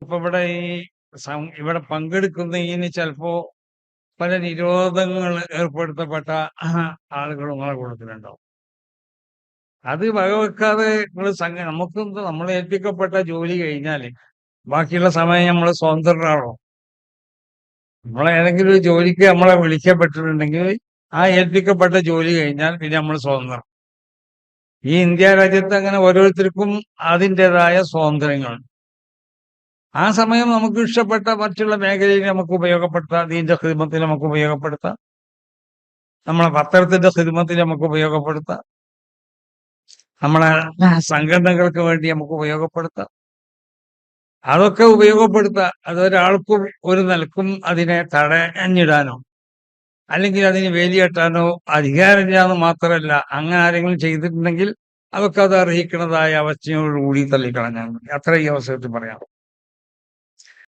ഇപ്പൊ ഇവിടെ ഇവിടെ പങ്കെടുക്കുന്നതിന് ചിലപ്പോ പല നിരോധങ്ങൾ ഏർപ്പെടുത്തപ്പെട്ട ആളുകൾ നിങ്ങളെ കൂട്ടത്തിലുണ്ടാവും. അത് വകവെക്കാതെ നമുക്കും നമ്മളെ ഏൽപ്പിക്കപ്പെട്ട ജോലി കഴിഞ്ഞാല് ബാക്കിയുള്ള സമയം നമ്മൾ സ്വതന്ത്രരാണോ? നമ്മളെ ഏതെങ്കിലും ഒരു ജോലിക്ക് നമ്മളെ വിളിക്കപ്പെട്ടിട്ടുണ്ടെങ്കിൽ ആ ഏൽപ്പിക്കപ്പെട്ട ജോലി കഴിഞ്ഞാൽ പിന്നെ നമ്മൾ സ്വതന്ത്രം. ഈ ഇന്ത്യ രാജ്യത്ത് അങ്ങനെ ഓരോരുത്തർക്കും അതിൻ്റെതായ സ്വാതന്ത്ര്യങ്ങളുണ്ട്. ആ സമയം നമുക്ക് ഇഷ്ടപ്പെട്ട മറ്റുള്ള മേഖലയിൽ നമുക്ക് ഉപയോഗപ്പെടുത്താം. ദീന്റെ ഖിദ്മത്തിൽ നമുക്ക് ഉപയോഗപ്പെടുത്താം. നമ്മളെ പത്രത്തിന്റെ ഖിദ്മത്തിൽ നമുക്ക് ഉപയോഗപ്പെടുത്താം. നമ്മളെ സംഘടനകൾക്ക് വേണ്ടി നമുക്ക് ഉപയോഗപ്പെടുത്താം. അതൊക്കെ ഉപയോഗപ്പെടുത്താം. അതൊരാൾക്കും ഒരു നിലക്കും അതിനെ തടഞ്ഞിടാനോ അല്ലെങ്കിൽ അതിന് വേലികെട്ടാനോ അധികാരമില്ലാന്ന് മാത്രമല്ല, അങ്ങനെ ആരെങ്കിലും ചെയ്തിട്ടുണ്ടെങ്കിൽ അതൊക്കെ അത് അർഹിക്കുന്നതായ അവസ്ഥയോടുകൂടി തള്ളിക്കളഞ്ഞാൽ മതി. അത്ര ഈ അവസരത്തിൽ പറയാം.